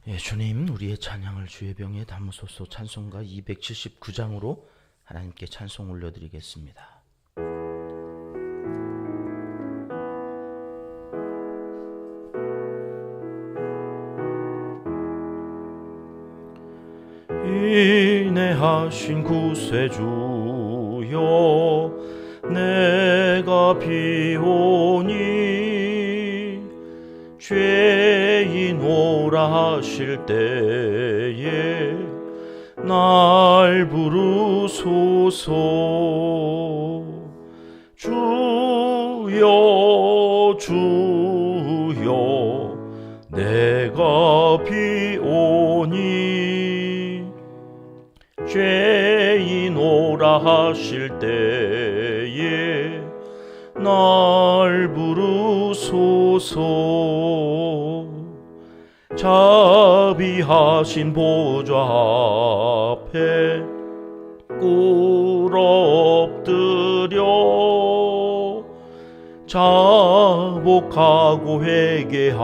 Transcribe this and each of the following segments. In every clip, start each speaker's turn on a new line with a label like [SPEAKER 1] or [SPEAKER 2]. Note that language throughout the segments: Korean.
[SPEAKER 1] 예, 주님, 우리의 찬양을 주의 병에 담으소서. 찬송가 279장으로 하나님께 찬송 올려드리겠습니다. 인내하신 구세주여, 내가 비오니 죄인 오라 하실 때에 날 부르소서. 주여 주여, 내가 비오니 죄인 오라 하실 때에 날 부르소서. 자비하신 보좌 앞에 꿇어 엎드려 자복하고 회개하니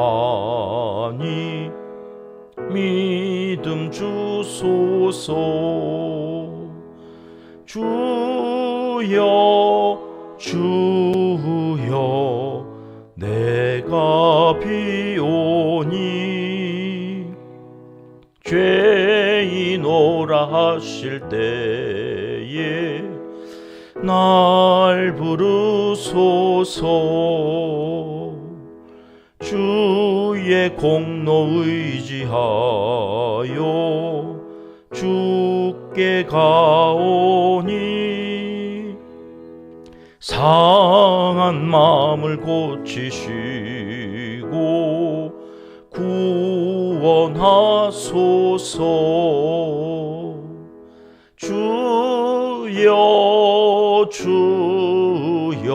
[SPEAKER 1] 믿음 주소서. 주여 주여, 내가 비오니 죄인 오라 하실 때에 날 부르소서. 주의 공로 의지하여 주께 가오니 상한 마음을 고치시고 구원하소서. 주여 주여,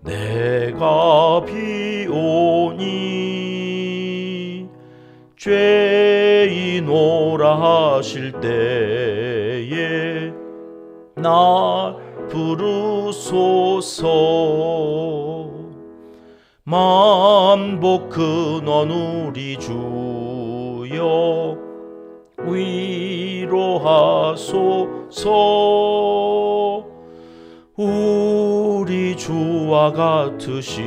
[SPEAKER 1] 내가 비오니 죄인 오라 하실 때에 날 부르소서. 만복 근원 우리 주여, 위로하소서. 우리 주와 같으시니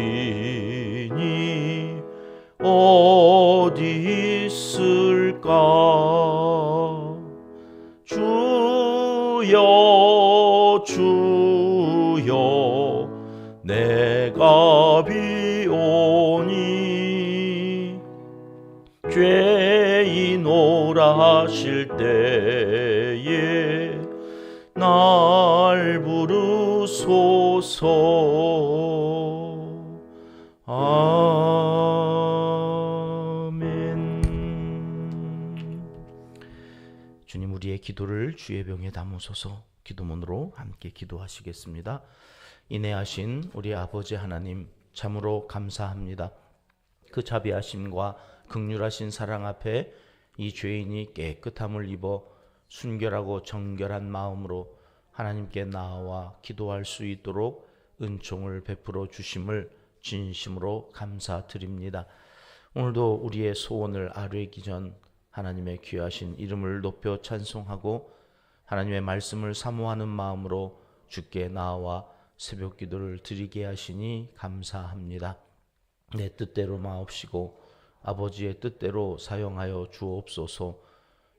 [SPEAKER 1] 어디 있을까. 주여 주여, 내가 비오니 죄인 오라 하실 때에 날 부르소서. 아멘. 주님, 우리의 기도를 주의 병에 담으소서. 기도문으로 함께 기도하시겠습니다. 인내하신 우리 아버지 하나님, 참으로 감사합니다. 그 자비하심과 긍휼하신 사랑 앞에 이 죄인이 깨끗함을 입어 순결하고 정결한 마음으로 하나님께 나아와 기도할 수 있도록 은총을 베풀어 주심을 진심으로 감사드립니다. 오늘도 우리의 소원을 아뢰기 전 하나님의 귀하신 이름을 높여 찬송하고 하나님의 말씀을 사모하는 마음으로 주께 나아와 새벽 기도를 드리게 하시니 감사합니다. 내 뜻대로 마옵시고 아버지의 뜻대로 사용하여 주옵소서.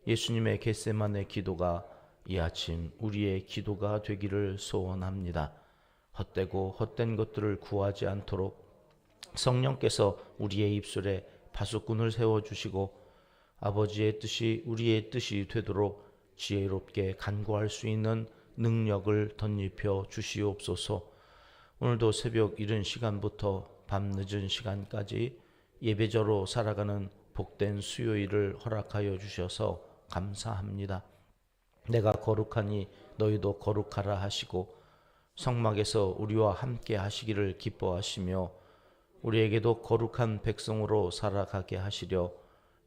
[SPEAKER 1] 예수님의 겟세마네 기도가 이 아침 우리의 기도가 되기를 소원합니다. 헛되고 헛된 것들을 구하지 않도록 성령께서 우리의 입술에 파수꾼을 세워주시고 아버지의 뜻이 우리의 뜻이 되도록 지혜롭게 간구할 수 있는 능력을 덧입혀 주시옵소서. 오늘도 새벽 이른 시간부터 밤 늦은 시간까지 예배자로 살아가는 복된 수요일을 허락하여 주셔서 감사합니다. 내가 거룩하니 너희도 거룩하라 하시고 성막에서 우리와 함께 하시기를 기뻐하시며 우리에게도 거룩한 백성으로 살아가게 하시려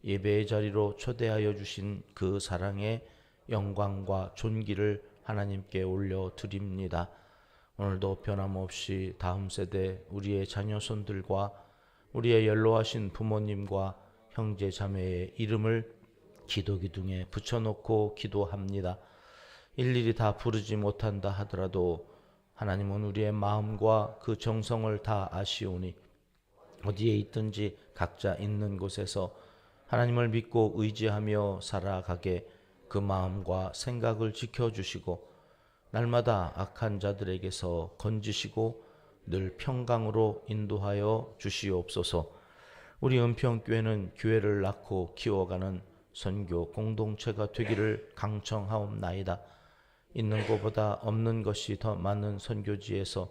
[SPEAKER 1] 예배의 자리로 초대하여 주신 그 사랑의 영광과 존귀를 하나님께 올려드립니다. 오늘도 변함없이 다음 세대 우리의 자녀손들과 우리의 연로하신 부모님과 형제 자매의 이름을 기도 기둥에 붙여놓고 기도합니다. 일일이 다 부르지 못한다 하더라도 하나님은 우리의 마음과 그 정성을 다 아시오니 어디에 있든지 각자 있는 곳에서 하나님을 믿고 의지하며 살아가게 그 마음과 생각을 지켜주시고 날마다 악한 자들에게서 건지시고 늘 평강으로 인도하여 주시옵소서. 우리 은평교회는 교회를 낳고 키워가는 선교 공동체가 되기를 강청하옵나이다. 있는 것보다 없는 것이 더 많은 선교지에서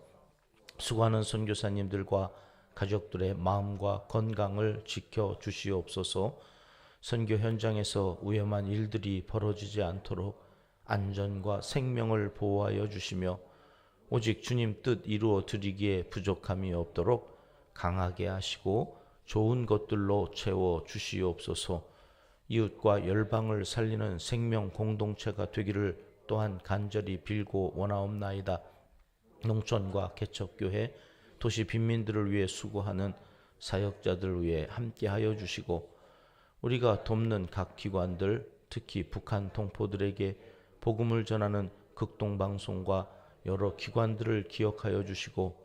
[SPEAKER 1] 수고하는 선교사님들과 가족들의 마음과 건강을 지켜 주시옵소서. 선교 현장에서 위험한 일들이 벌어지지 않도록 안전과 생명을 보호하여 주시며 오직 주님 뜻 이루어 드리기에 부족함이 없도록 강하게 하시고 좋은 것들로 채워 주시옵소서. 이웃과 열방을 살리는 생명 공동체가 되기를 또한 간절히 빌고 원하옵나이다. 농촌과 개척교회, 도시 빈민들을 위해 수고하는 사역자들 위해 함께하여 주시고 우리가 돕는 각 기관들, 특히 북한 동포들에게 복음을 전하는 극동방송과 여러 기관들을 기억하여 주시고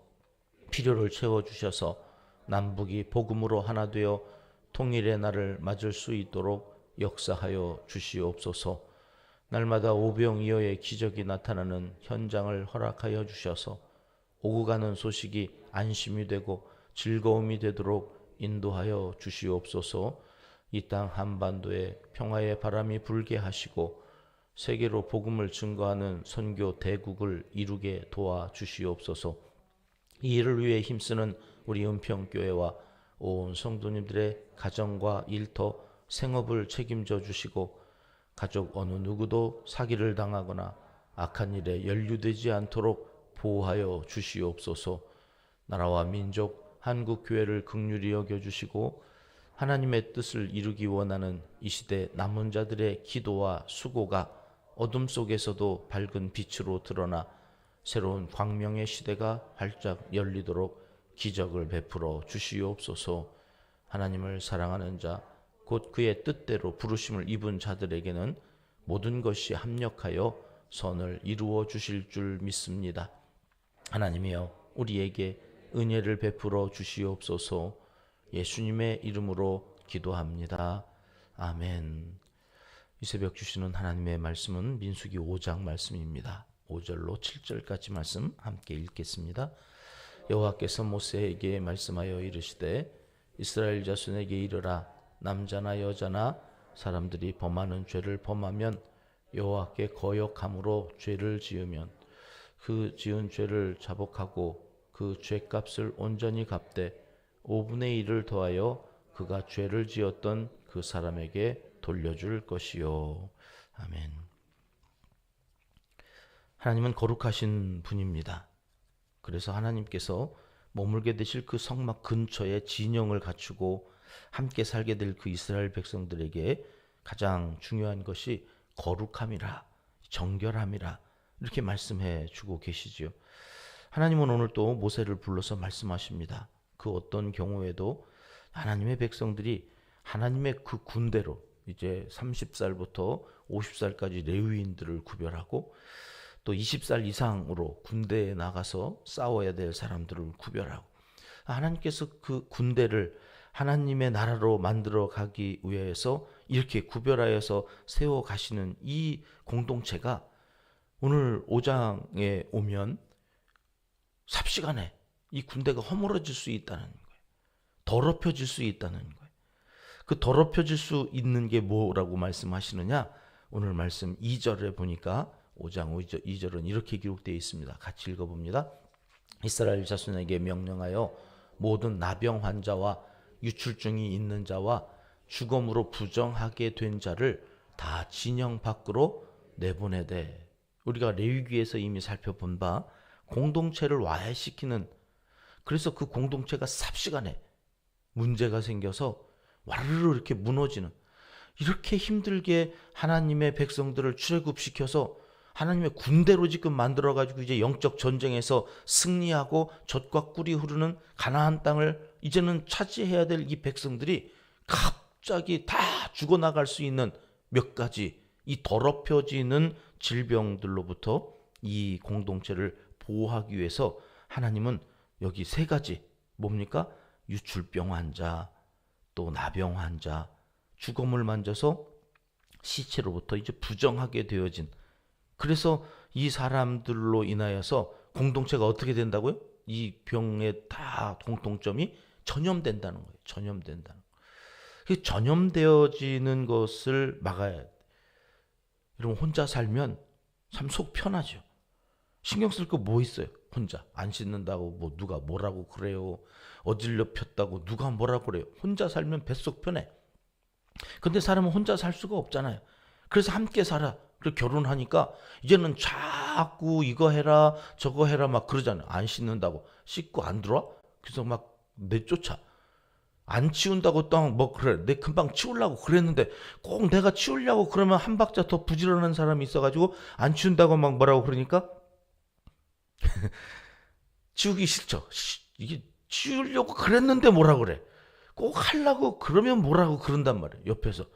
[SPEAKER 1] 필요를 채워주셔서 남북이 복음으로 하나 되어 통일의 날을 맞을 수 있도록 역사하여 주시옵소서. 날마다 오병이어의 기적이 나타나는 현장을 허락하여 주셔서 오고 가는 소식이 안심이 되고 즐거움이 되도록 인도하여 주시옵소서. 이 땅 한반도에 평화의 바람이 불게 하시고 세계로 복음을 증거하는 선교 대국을 이루게 도와주시옵소서. 이 일을 위해 힘쓰는 우리 은평교회와 온 성도님들의 가정과 일터, 생업을 책임져 주시고 가족 어느 누구도 사기를 당하거나 악한 일에 연루되지 않도록 보호하여 주시옵소서. 나라와 민족, 한국교회를 긍휼히 여겨주시고 하나님의 뜻을 이루기 원하는 이 시대 남은 자들의 기도와 수고가 어둠 속에서도 밝은 빛으로 드러나 새로운 광명의 시대가 활짝 열리도록 기적을 베풀어 주시옵소서. 하나님을 사랑하는 자, 곧 그의 뜻대로 부르심을 입은 자들에게는 모든 것이 합력하여 선을 이루어 주실 줄 믿습니다. 하나님이여 우리에게 은혜를 베풀어 주시옵소서. 예수님의 이름으로 기도합니다. 아멘. 이 새벽 주시는 하나님의 말씀은 민수기 5장 말씀입니다. 5절로 7절까지 말씀 함께 읽겠습니다. 여호와께서 모세에게 말씀하여 이르시되 이스라엘 자손에게 이르라. 남자나 여자나 사람들이 범하는 죄를 범하면 여호와께 거역함으로 죄를 지으면 그 지은 죄를 자복하고 그 죄값을 온전히 갚되 5분의 1을 더하여 그가 죄를 지었던 그 사람에게 돌려줄 것이요. 아멘. 하나님은 거룩하신 분입니다. 그래서 하나님께서 머물게 되실 그 성막 근처에 진영을 갖추고 함께 살게 될 그 이스라엘 백성들에게 가장 중요한 것이 거룩함이라, 정결함이라 이렇게 말씀해 주고 계시지요. 하나님은 오늘 또 모세를 불러서 말씀하십니다. 그 어떤 경우에도 하나님의 백성들이 하나님의 그 군대로 이제 30살부터 50살까지 레위인들을 구별하고 또 20살 이상으로 군대에 나가서 싸워야 될 사람들을 구별하고 하나님께서 그 군대를 하나님의 나라로 만들어 가기 위해서 이렇게 구별하여서 세워 가시는 이 공동체가 오늘 5장에 오면 삽시간에 이 군대가 허물어질 수 있다는 거예요. 더럽혀질 수 있다는 거예요. 그 더럽혀질 수 있는 게 뭐라고 말씀하시느냐? 오늘 말씀 2절에 보니까 5장 2절은 이렇게 기록되어 있습니다. 같이 읽어봅니다. 이스라엘 자손에게 명령하여 모든 나병 환자와 유출증이 있는 자와 죽음으로 부정하게 된 자를 다 진영 밖으로 내보내되. 우리가 레위기에서 이미 살펴본 바 공동체를 와해시키는, 그래서 그 공동체가 삽시간에 문제가 생겨서 와르르 이렇게 무너지는, 이렇게 힘들게 하나님의 백성들을 출애굽시켜서 하나님의 군대로 지금 만들어가지고 이제 영적 전쟁에서 승리하고 젖과 꿀이 흐르는 가나안 땅을 이제는 차지해야 될 이 백성들이 갑자기 다 죽어나갈 수 있는 몇 가지 이 더럽혀지는 질병들로부터 이 공동체를 보호하기 위해서 하나님은 여기 세 가지 뭡니까? 유출병 환자, 또 나병 환자, 주검을 만져서 시체로부터 이제 부정하게 되어진, 그래서 이 사람들로 인하여서 공동체가 어떻게 된다고요? 이 병의 다 공통점이 전염된다는 거예요. 전염된다는 거예요. 전염되어지는 것을 막아야 돼. 여러분 혼자 살면 참 속 편하죠. 신경 쓸 거 뭐 있어요? 혼자 안 씻는다고 뭐 누가 뭐라고 그래요. 어질러 폈다고 누가 뭐라고 그래요. 혼자 살면 뱃속 편해. 근데 사람은 혼자 살 수가 없잖아요. 그래서 함께 살아. 그리고 결혼하니까 이제는 자꾸 이거 해라 저거 해라 막 그러잖아요. 안 씻는다고 씻고 안 들어와? 그래서 막 내쫓아. 안 치운다고 또 뭐 그래 내 금방 치우려고 그랬는데 꼭 내가 치우려고 그러면 한 박자 더 부지런한 사람이 있어가지고 안 치운다고 막 뭐라고 그러니까 치우기 싫죠. 이게 치우려고 그랬는데 뭐라 그래. 꼭 하려고 그러면 뭐라고 그런단 말이에요. 옆에서.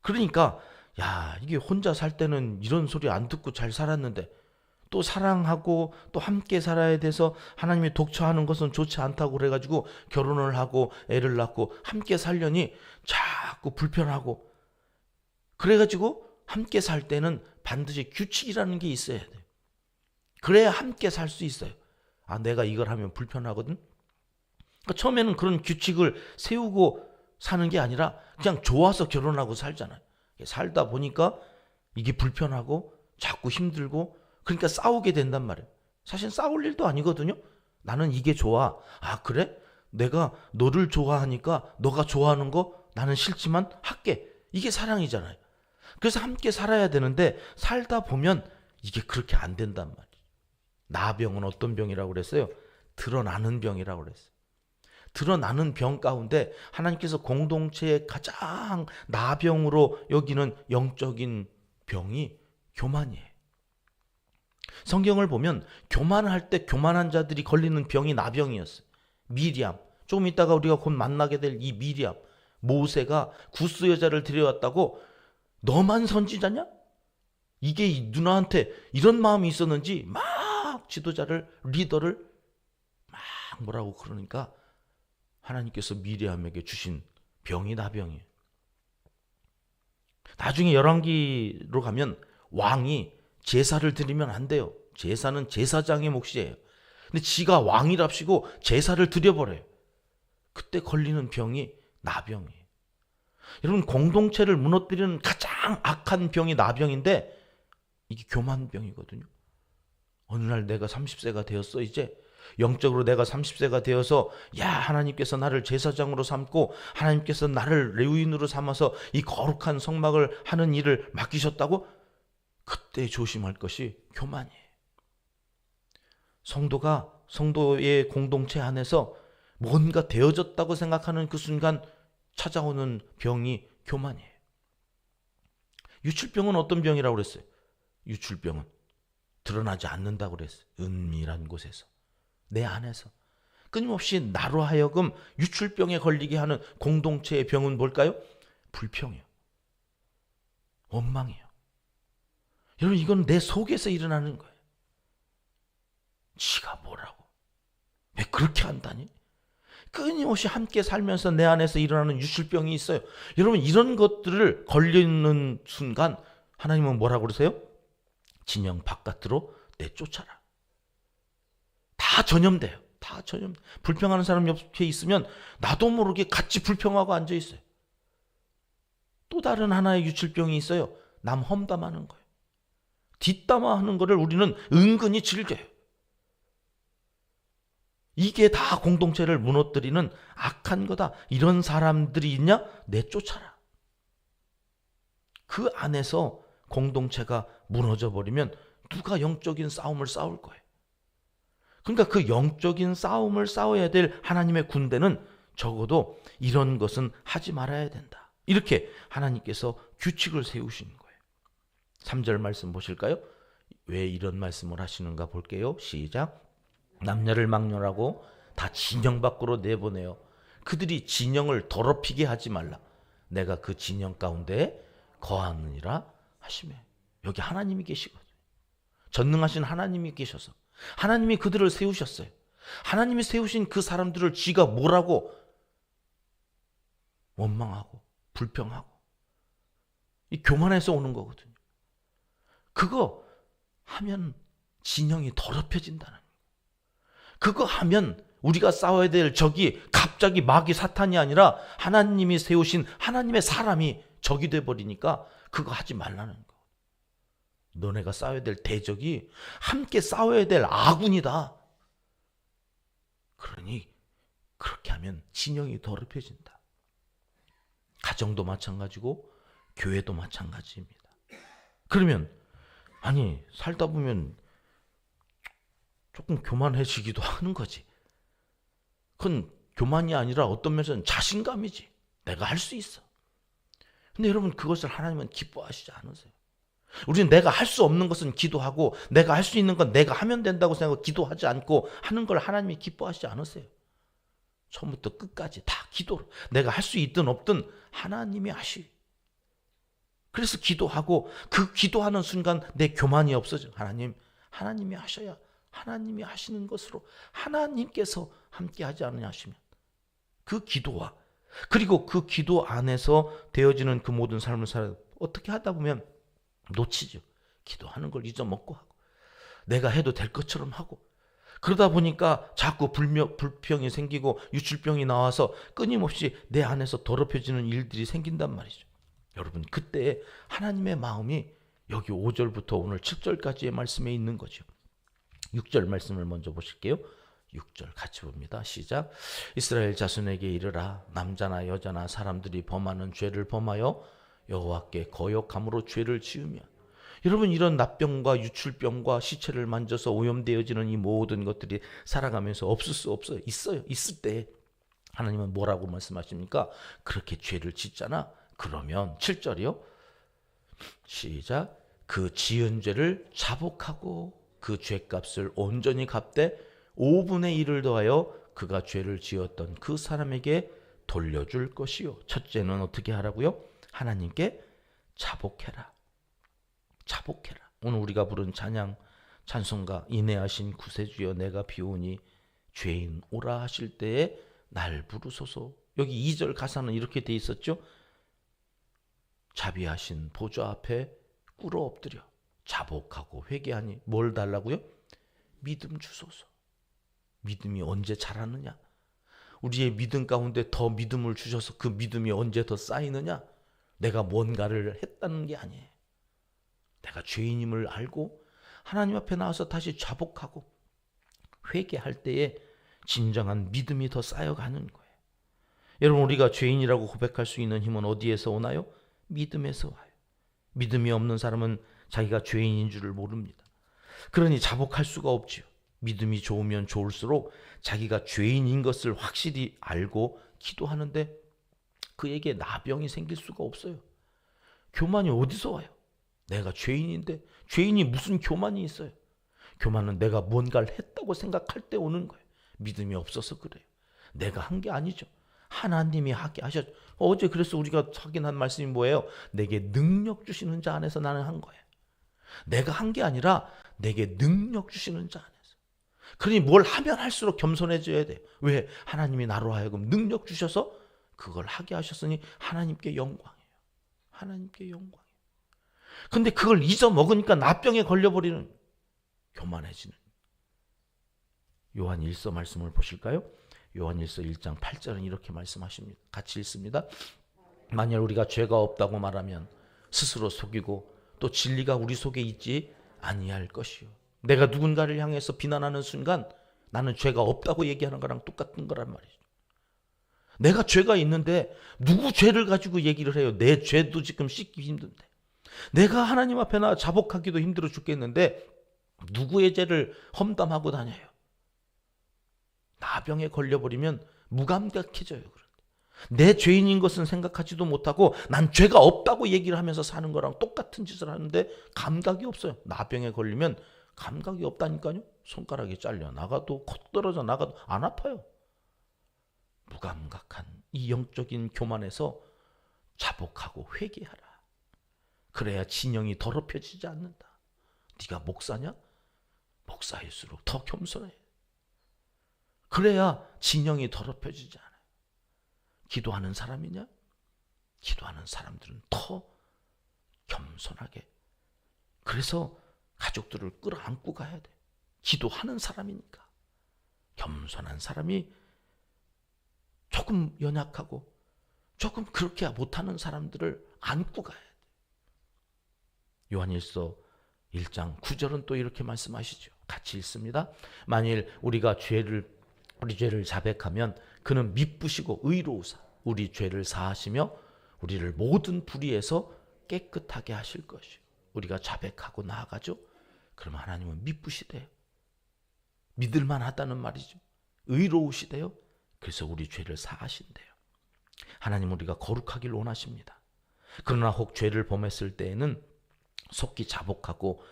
[SPEAKER 1] 그러니까 야 이게 혼자 살 때는 이런 소리 안 듣고 잘 살았는데 또 사랑하고 또 함께 살아야 돼서 하나님이 독처하는 것은 좋지 않다고 그래가지고 결혼을 하고 애를 낳고 함께 살려니 자꾸 불편하고, 그래가지고 함께 살 때는 반드시 규칙이라는 게 있어야 돼요. 그래야 함께 살 수 있어요. 아 내가 이걸 하면 불편하거든. 그러니까 처음에는 그런 규칙을 세우고 사는 게 아니라 그냥 좋아서 결혼하고 살잖아요. 살다 보니까 이게 불편하고 자꾸 힘들고 그러니까 싸우게 된단 말이에요. 사실 싸울 일도 아니거든요. 나는 이게 좋아. 아 그래? 내가 너를 좋아하니까 너가 좋아하는 거 나는 싫지만 할게. 이게 사랑이잖아요. 그래서 함께 살아야 되는데 살다 보면 이게 그렇게 안 된단 말이에요. 나병은 어떤 병이라고 그랬어요? 드러나는 병이라고 그랬어요. 드러나는 병 가운데 하나님께서 공동체의 가장 나병으로 여기는 영적인 병이 교만이에요. 성경을 보면 교만할 때 교만한 자들이 걸리는 병이 나병이었어요. 미리암, 조금 있다가 우리가 곧 만나게 될 이 미리암, 모세가 구스 여자를 데려왔다고 너만 선지자냐? 이게 누나한테 이런 마음이 있었는지 막 지도자를 리더를 막 뭐라고 그러니까 하나님께서 미리암에게 주신 병이 나병이에요. 나중에 열왕기로 가면 왕이 제사를 드리면 안 돼요. 제사는 제사장의 몫이에요. 근데 지가 왕이랍시고 제사를 드려버려요. 그때 걸리는 병이 나병이에요. 여러분 공동체를 무너뜨리는 가장 악한 병이 나병인데 이게 교만병이거든요. 어느 날 내가 30세가 되었어. 이제 영적으로 내가 30세가 되어서 야 하나님께서 나를 제사장으로 삼고 하나님께서 나를 레위인으로 삼아서 이 거룩한 성막을 하는 일을 맡기셨다고? 그때 조심할 것이 교만이에요. 성도가 성도의 공동체 안에서 뭔가 되어졌다고 생각하는 그 순간 찾아오는 병이 교만이에요. 유출병은 어떤 병이라고 그랬어요? 유출병은 드러나지 않는다고 그랬어요. 은밀한 곳에서, 내 안에서 끊임없이 나로 하여금 유출병에 걸리게 하는 공동체의 병은 뭘까요? 불평이에요. 원망이에요. 여러분 이건 내 속에서 일어나는 거예요. 지가 뭐라고? 왜 그렇게 한다니? 끊임없이 함께 살면서 내 안에서 일어나는 유출병이 있어요. 여러분 이런 것들을 걸리는 순간 하나님은 뭐라고 그러세요? 진영 바깥으로 내쫓아라. 다 전염돼요. 다 전염. 불평하는 사람 옆에 있으면 나도 모르게 같이 불평하고 앉아 있어요. 또 다른 하나의 유출병이 있어요. 남 험담하는 거예요. 뒷담화하는 거를 우리는 은근히 즐겨요. 이게 다 공동체를 무너뜨리는 악한 거다. 이런 사람들이 있냐? 내쫓아라. 그 안에서 공동체가 무너져 버리면 누가 영적인 싸움을 싸울 거예요. 그러니까 그 영적인 싸움을 싸워야 될 하나님의 군대는 적어도 이런 것은 하지 말아야 된다. 이렇게 하나님께서 규칙을 세우시는 거예요. 3절 말씀 보실까요? 왜 이런 말씀을 하시는가 볼게요. 시작. 남녀를 막론하고 다 진영 밖으로 내보내요. 그들이 진영을 더럽히게 하지 말라. 내가 그 진영 가운데 거하느니라 하시매. 여기 하나님이 계시거든요. 전능하신 하나님이 계셔서 하나님이 그들을 세우셨어요. 하나님이 세우신 그 사람들을 쥐가 뭐라고 원망하고 불평하고, 이 교만에서 오는 거거든요. 그거 하면 진영이 더럽혀진다는 거예요. 그거 하면 우리가 싸워야 될 적이 갑자기 마귀 사탄이 아니라 하나님이 세우신 하나님의 사람이 적이 돼버리니까 그거 하지 말라는 거예요. 너네가 싸워야 될 대적이 함께 싸워야 될 아군이다. 그러니 그렇게 하면 진영이 더럽혀진다. 가정도 마찬가지고 교회도 마찬가지입니다. 그러면 아니 살다 보면 조금 교만해지기도 하는 거지. 그건 교만이 아니라 어떤 면에서는 자신감이지. 내가 할 수 있어. 근데 여러분, 그것을 하나님은 기뻐하시지 않으세요. 우리는 내가 할 수 없는 것은 기도하고 내가 할 수 있는 건 내가 하면 된다고 생각하고 기도하지 않고 하는 걸 하나님이 기뻐하시지 않으세요. 처음부터 끝까지 다 기도로, 내가 할 수 있든 없든 하나님이 하시. 그래서 기도하고 그 기도하는 순간 내 교만이 없어져. 하나님이 하셔야, 하나님이 하시는 것으로 하나님께서 함께 하지 않으냐 하시면 그 기도와, 그리고 그 기도 안에서 되어지는 그 모든 삶을 살아 어떻게 하다 보면 놓치죠. 기도하는 걸 잊어먹고 하고 내가 해도 될 것처럼 하고, 그러다 보니까 자꾸 불평이 생기고 유출병이 나와서 끊임없이 내 안에서 더럽혀지는 일들이 생긴단 말이죠. 여러분, 그때 하나님의 마음이 여기 5절부터 오늘 7절까지의 말씀에 있는 거죠. 6절 말씀을 먼저 보실게요. 6절 같이 봅니다. 시작. 이스라엘 자손에게 이르라. 남자나 여자나 사람들이 범하는 죄를 범하여 여호와께 거역함으로 죄를 지으면. 여러분, 이런 납병과 유출병과 시체를 만져서 오염되어지는 이 모든 것들이 살아가면서 없을 수 없어요. 있어요. 있을 때 하나님은 뭐라고 말씀하십니까? 그렇게 죄를 짓잖아. 그러면 7절이요. 시작. 그 지은 죄를 자복하고 그 죄값을 온전히 갚되 5분의 1을 더하여 그가 죄를 지었던 그 사람에게 돌려줄 것이요. 첫째는 어떻게 하라고요? 하나님께 자복해라. 자복해라. 오늘 우리가 부른 찬양, 찬송가, 인내하신 구세주여 내가 비오니 죄인 오라 하실 때에 날 부르소서. 여기 2절 가사는 이렇게 돼 있었죠. 자비하신 보좌 앞에 꿇어 엎드려 자복하고 회개하니 뭘 달라고요? 믿음 주소서. 믿음이 언제 자라느냐? 우리의 믿음 가운데 더 믿음을 주셔서 그 믿음이 언제 더 쌓이느냐? 내가 뭔가를 했다는 게 아니에요. 내가 죄인임을 알고 하나님 앞에 나와서 다시 자복하고 회개할 때에 진정한 믿음이 더 쌓여가는 거예요. 여러분, 우리가 죄인이라고 고백할 수 있는 힘은 어디에서 오나요? 믿음에서 와요. 믿음이 없는 사람은 자기가 죄인인 줄을 모릅니다. 그러니 자복할 수가 없지요. 믿음이 좋으면 좋을수록 자기가 죄인인 것을 확실히 알고 기도하는데 그에게 나병이 생길 수가 없어요. 교만이 어디서 와요? 내가 죄인인데, 죄인이 무슨 교만이 있어요? 교만은 내가 뭔가를 했다고 생각할 때 오는 거예요. 믿음이 없어서 그래요. 내가 한 게 아니죠. 하나님이 하게 하셨죠. 어제 그래서 우리가 확인한 말씀이 뭐예요? 내게 능력 주시는 자 안에서 나는 한 거예요. 내가 한 게 아니라 내게 능력 주시는 자 안에서. 그러니 뭘 하면 할수록 겸손해져야 돼요. 왜? 하나님이 나로 하여금 능력 주셔서 그걸 하게 하셨으니 하나님께 영광이에요. 하나님께 영광이에요. 근데 그걸 잊어먹으니까 나병에 걸려버리는, 교만해지는. 요한 1서 말씀을 보실까요? 요한 1서 1장 8절은 이렇게 말씀하십니다. 같이 읽습니다. 만약 우리가 죄가 없다고 말하면 스스로 속이고 또 진리가 우리 속에 있지 아니할 것이요. 내가 누군가를 향해서 비난하는 순간 나는 죄가 없다고 얘기하는 거랑 똑같은 거란 말이죠. 내가 죄가 있는데 누구 죄를 가지고 얘기를 해요? 내 죄도 지금 씻기 힘든데, 내가 하나님 앞에 나 자복하기도 힘들어 죽겠는데 누구의 죄를 험담하고 다녀요? 나병에 걸려버리면 무감각해져요. 내 죄인인 것은 생각하지도 못하고 난 죄가 없다고 얘기를 하면서 사는 거랑 똑같은 짓을 하는데 감각이 없어요. 나병에 걸리면 감각이 없다니까요. 손가락이 잘려 나가도 콕 떨어져 나가도 안 아파요. 무감각한 이 영적인 교만에서 자복하고 회개하라. 그래야 진영이 더럽혀지지 않는다. 네가 목사냐? 목사일수록 더 겸손해. 그래야 진영이 더럽혀지지 않아요. 기도하는 사람이냐? 기도하는 사람들은 더 겸손하게. 그래서 가족들을 끌어안고 가야 돼. 기도하는 사람이니까. 겸손한 사람이 조금 연약하고 조금 그렇게 못하는 사람들을 안고 가야 돼. 요한일서 1장 9절은 또 이렇게 말씀하시죠. 같이 읽습니다. 만일 우리가 우리 죄를 자백하면 그는 미쁘시고 의로우사 우리 죄를 사하시며 우리를 모든 불의에서 깨끗하게 하실 것이요. 우리가 자백하고 나아가죠. 그럼 하나님은 미쁘시대요. 믿을만 하다는 말이죠. 의로우시대요. 그래서 우리 죄를 사하신대요. 하나님 우리가 거룩하길 원하십니다. 그러나 혹 죄를 범했을 때에는 속히 자복하고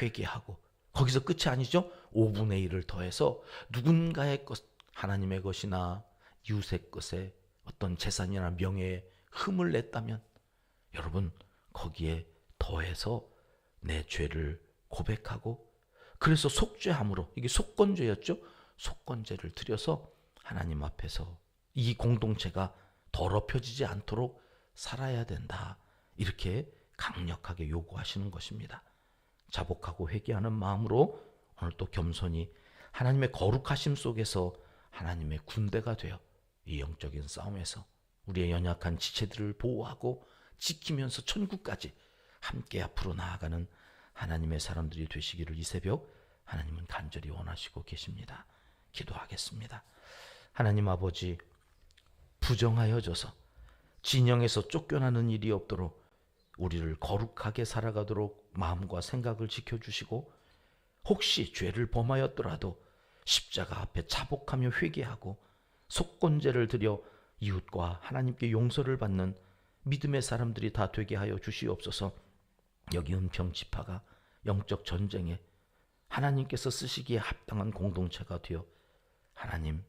[SPEAKER 1] 회개하고, 거기서 끝이 아니죠. 5분의 1을 더해서 누군가의 것, 하나님의 것이나 이웃의 것에 어떤 재산이나 명예에 흠을 냈다면 여러분 거기에 더해서 내 죄를 고백하고, 그래서 속죄함으로, 이게 속건죄였죠. 속건죄를 드려서 하나님 앞에서 이 공동체가 더럽혀지지 않도록 살아야 된다. 이렇게 강력하게 요구하시는 것입니다. 자복하고 회개하는 마음으로 오늘 또 겸손히 하나님의 거룩하심 속에서 하나님의 군대가 되어 이 영적인 싸움에서 우리의 연약한 지체들을 보호하고 지키면서 천국까지 함께 앞으로 나아가는 하나님의 사람들이 되시기를 이 새벽 하나님은 간절히 원하시고 계십니다. 기도하겠습니다. 하나님 아버지, 부정하여져서 진영에서 쫓겨나는 일이 없도록 우리를 거룩하게 살아가도록 마음과 생각을 지켜주시고, 혹시 죄를 범하였더라도 십자가 앞에 자복하며 회개하고 속건제를 드려 이웃과 하나님께 용서를 받는 믿음의 사람들이 다 되게 하여 주시옵소서. 여기 은평지파가 영적 전쟁에 하나님께서 쓰시기에 합당한 공동체가 되어 하나님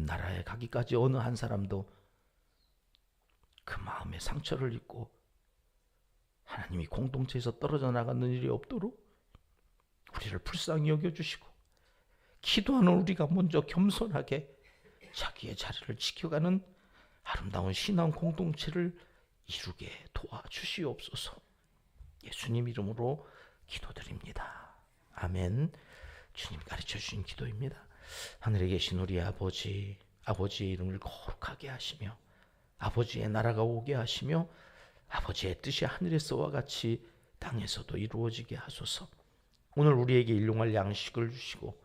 [SPEAKER 1] 나라에 가기까지 어느 한 사람도 그 마음에 상처를 입고 하나님이 공동체에서 떨어져 나가는 일이 없도록 우리를 불쌍히 여겨주시고, 기도하는 우리가 먼저 겸손하게 자기의 자리를 지켜가는 아름다운 신앙 공동체를 이루게 도와주시옵소서. 예수님 이름으로 기도드립니다. 아멘. 주님 가르쳐 주신 기도입니다. 하늘에 계신 우리 아버지, 아버지의 이름을 거룩하게 하시며 아버지의 나라가 오게 하시며 아버지의 뜻이 하늘에서와 같이 땅에서도 이루어지게 하소서. 오늘 우리에게 일용할 양식을 주시고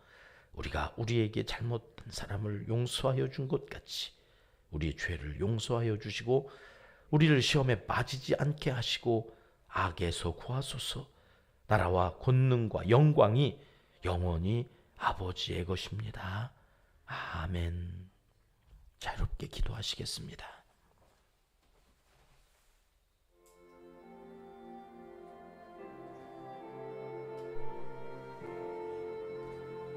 [SPEAKER 1] 우리가 우리에게 잘못한 사람을 용서하여 준 것 같이 우리 죄를 용서하여 주시고 우리를 시험에 빠지지 않게 하시고 악에서 구하소서. 나라와 권능과 영광이 영원히 아버지의 것입니다. 아멘. 자유롭게 기도하시겠습니다.